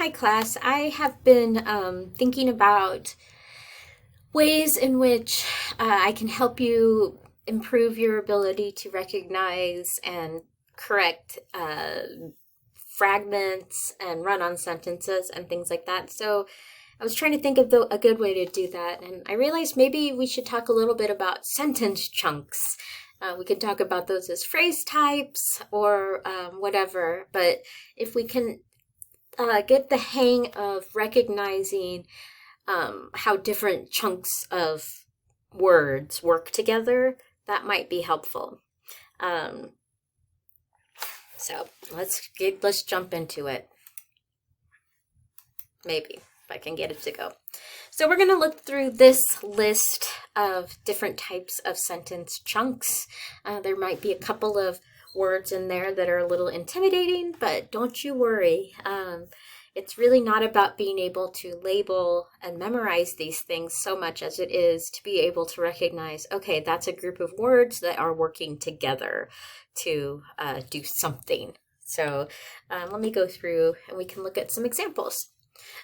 Hi, class. I have been thinking about ways in which I can help you improve your ability to recognize and correct fragments and run on sentences and things like that. So I was trying to think of a good way to do that, and I realized maybe we should talk a little bit about sentence chunks. We can talk about those as phrase types or whatever, but if we can get the hang of recognizing how different chunks of words work together, that might be helpful. Um, so let's jump into it. Maybe if I can get it to go. So we're going to look through this list of different types of sentence chunks. There might be a couple of words in there that are a little intimidating, but don't you worry. It's really not about being able to label and memorize these things so much as it is to be able to recognize, okay, that's a group of words that are working together to do something. So let me go through and we can look at some examples.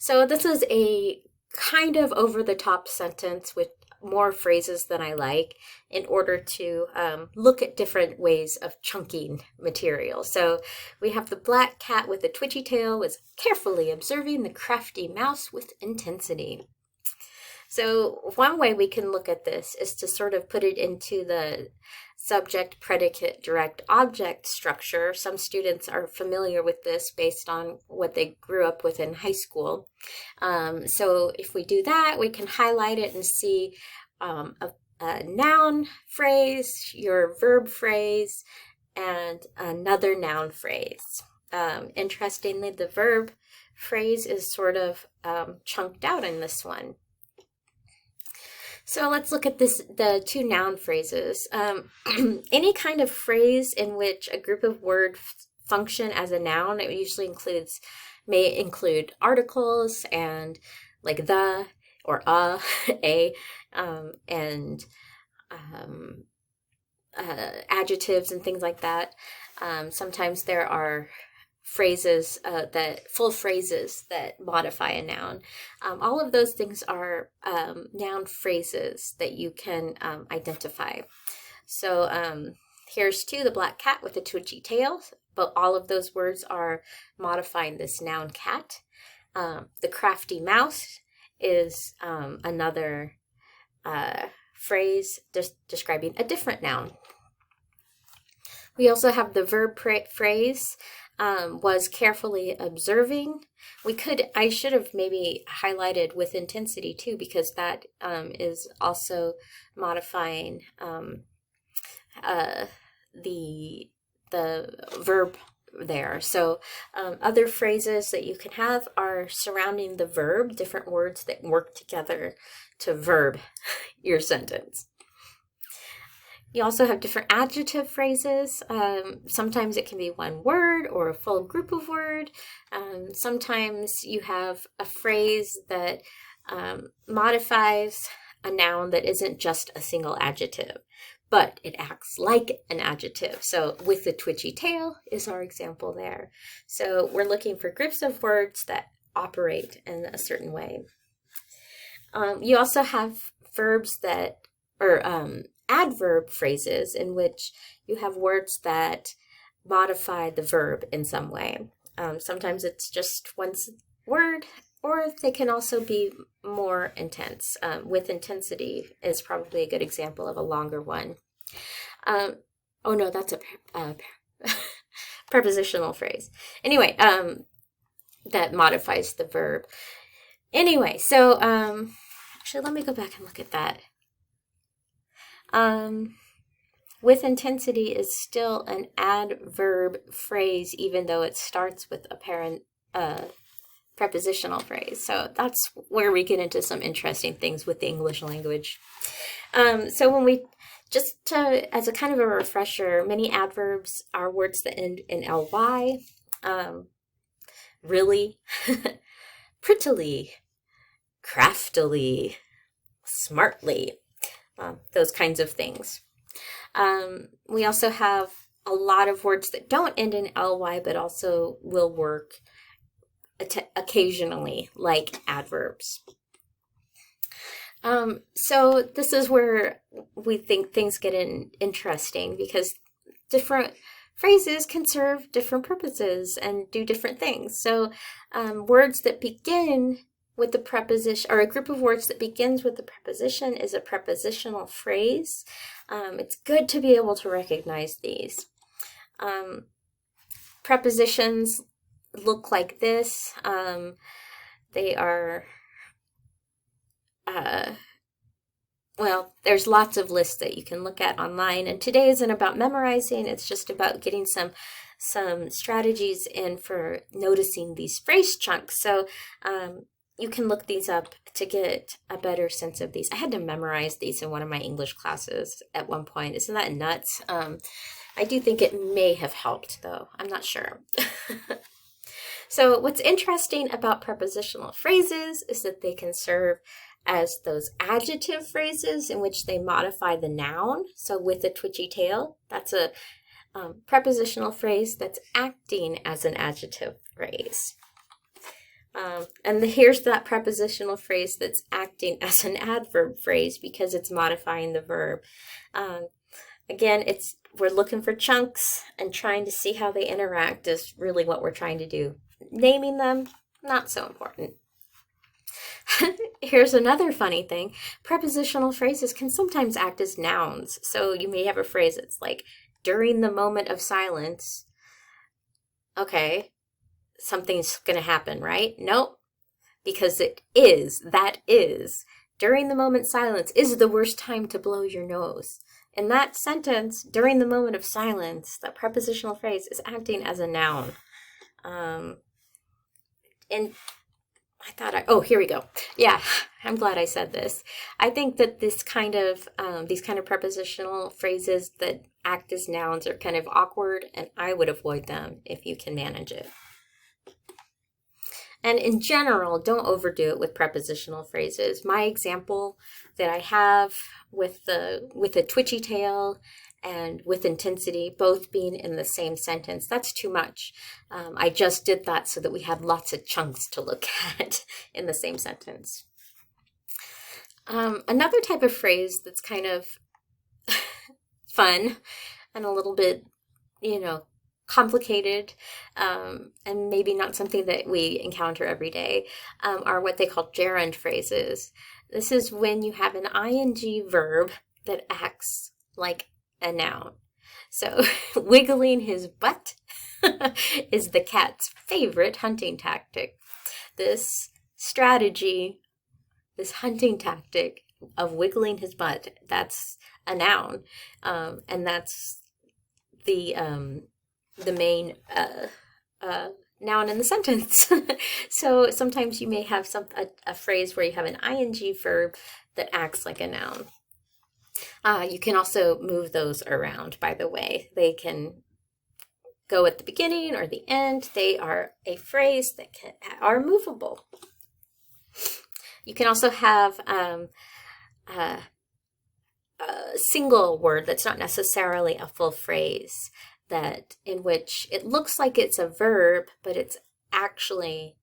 So this is a kind of over-the-top sentence with more phrases than I like in order to look at different ways of chunking material. So we have the black cat with the twitchy tail was carefully observing the crafty mouse with intensity. So one way we can look at this is to sort of put it into the subject, predicate, direct object structure. Some students are familiar with this based on what they grew up with in high school. So if we do that, we can highlight it and see a noun phrase, your verb phrase, and another noun phrase. Interestingly, the verb phrase is sort of chunked out in this one. So let's look at the two noun phrases. Any kind of phrase in which a group of words function as a noun, it usually may include articles and like the or a, and adjectives and things like that. Sometimes there are full phrases that modify a noun. All of those things are noun phrases that you can identify. So here's the black cat with a twitchy tail, but all of those words are modifying this noun cat. The crafty mouse is another phrase describing a different noun. We also have the verb phrase, was carefully observing. I should have maybe highlighted with intensity too, because that is also modifying the verb there. So other phrases that you can have are surrounding the verb, different words that work together to verb your sentence. You also have different adjective phrases. Sometimes it can be one word or a full group of words. Sometimes you have a phrase that modifies a noun that isn't just a single adjective, but it acts like an adjective. So with the twitchy tail is our example there. So we're looking for groups of words that operate in a certain way. You also have adverb phrases in which you have words that modify the verb in some way. Sometimes it's just one word, or they can also be more intense. With intensity is probably a good example of a longer one. Oh no, that's a prepositional phrase. Anyway, that modifies the verb. Anyway, so actually, let me go back and look at that. With intensity is still an adverb phrase, even though it starts with a parent prepositional phrase. So that's where we get into some interesting things with the English language. So when we as a kind of a refresher, many adverbs are words that end in ly, really, prettily, craftily, smartly. Those kinds of things. We also have a lot of words that don't end in ly, but also will work occasionally, like adverbs. So this is where we think things get interesting, because different phrases can serve different purposes and do different things. So words that begin with the preposition, or a group of words that begins with the preposition, is a prepositional phrase. It's good to be able to recognize these. Prepositions look like this. They are well, there's lots of lists that you can look at online, and today isn't about memorizing. It's just about getting some strategies in for noticing these phrase chunks. So you can look these up to get a better sense of these. I had to memorize these in one of my English classes at one point. Isn't that nuts? I do think it may have helped, though. I'm not sure. So what's interesting about prepositional phrases is that they can serve as those adjective phrases in which they modify the noun. So with a twitchy tail, that's a prepositional phrase that's acting as an adjective phrase. And here's that prepositional phrase that's acting as an adverb phrase because it's modifying the verb. Again, we're looking for chunks, and trying to see how they interact is really what we're trying to do. Naming them, not so important. Here's another funny thing. Prepositional phrases can sometimes act as nouns. So you may have a phrase that's like, during the moment of silence. Okay, something's going to happen, right? Nope, because that is. During the moment silence is the worst time to blow your nose. In that sentence, during the moment of silence, that prepositional phrase is acting as a noun. And oh, here we go. Yeah, I'm glad I said this. I think that these kind of prepositional phrases that act as nouns are kind of awkward, and I would avoid them if you can manage it. And in general, don't overdo it with prepositional phrases. My example that I have with a twitchy tail and with intensity both being in the same sentence, that's too much. I just did that so that we had lots of chunks to look at in the same sentence. Another type of phrase that's kind of fun and a little bit, complicated, and maybe not something that we encounter every day, are what they call gerund phrases. This is when you have an ing verb that acts like a noun. So wiggling his butt is the cat's favorite hunting tactic. This strategy, this hunting tactic of wiggling his butt, that's a noun, and that's the main noun in the sentence. So sometimes you may have a phrase where you have an ing verb that acts like a noun. You can also move those around, by the way. They can go at the beginning or the end. They are a phrase that are movable. You can also have a single word that's not necessarily a full phrase, that in which it looks like it's a verb, but it's actually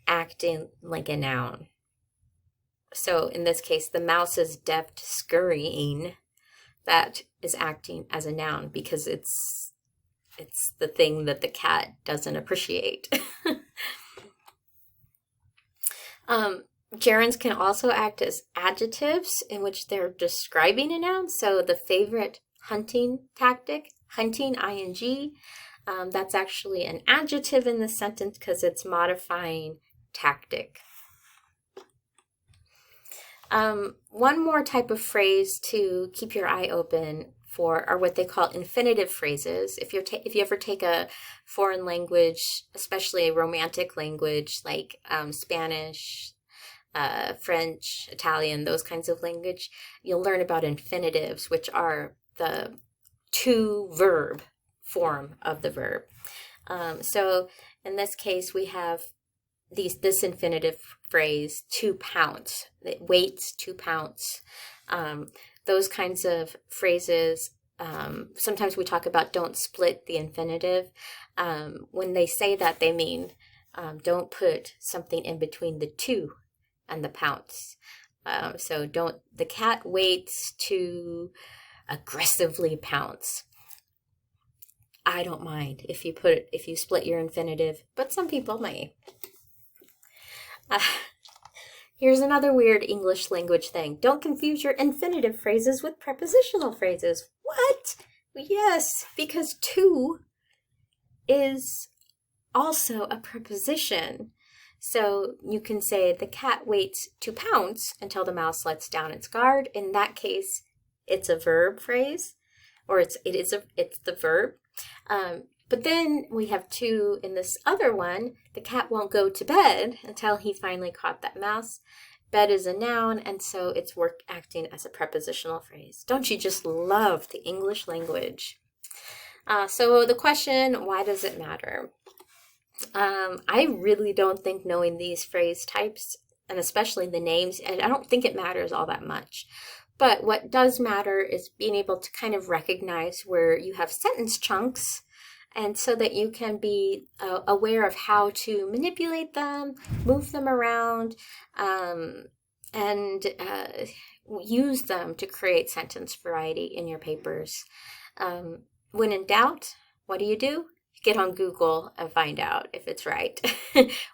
acting like a noun. So in this case, the mouse's deft scurrying, that is acting as a noun because it's the thing that the cat doesn't appreciate. Gerunds can also act as adjectives in which they're describing a noun. So the favorite hunting tactic, hunting, ing, that's actually an adjective in the sentence because it's modifying tactic. One more type of phrase to keep your eye open for are what they call infinitive phrases. If you ever take a foreign language, especially a romantic language like Spanish, French, Italian, those kinds of language, you'll learn about infinitives, which are the to verb form of the verb. So in this case, we have this infinitive phrase, to pounce. It weights to pounce. Those kinds of phrases, sometimes we talk about don't split the infinitive. When they say that, they mean Don't put something in between the to and the pounce. So the cat waits to aggressively pounce. I don't mind if you split your infinitive, but some people may. Here's another weird English language thing. Don't confuse your infinitive phrases with prepositional phrases. What? Yes, because to is also a preposition. So you can say the cat waits to pounce until the mouse lets down its guard. In that case, it's a verb phrase, or it's the verb. But then we have to in this other one. The cat won't go to bed until he finally caught that mouse. Bed is a noun, and so it's acting as a prepositional phrase. Don't you just love the English language? So the question, why does it matter? I really don't think knowing these phrase types, and especially the names, and I don't think it matters all that much. But what does matter is being able to kind of recognize where you have sentence chunks, and so that you can be aware of how to manipulate them, move them around, and use them to create sentence variety in your papers. When in doubt, what do? Get on Google and find out if it's right.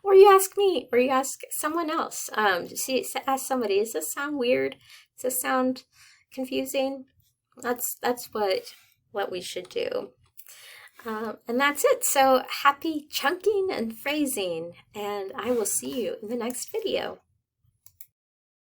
Or you ask me, or you ask someone else. Ask somebody, does this sound weird? Does this sound confusing? That's what we should do. And that's it. So happy chunking and phrasing, and I will see you in the next video.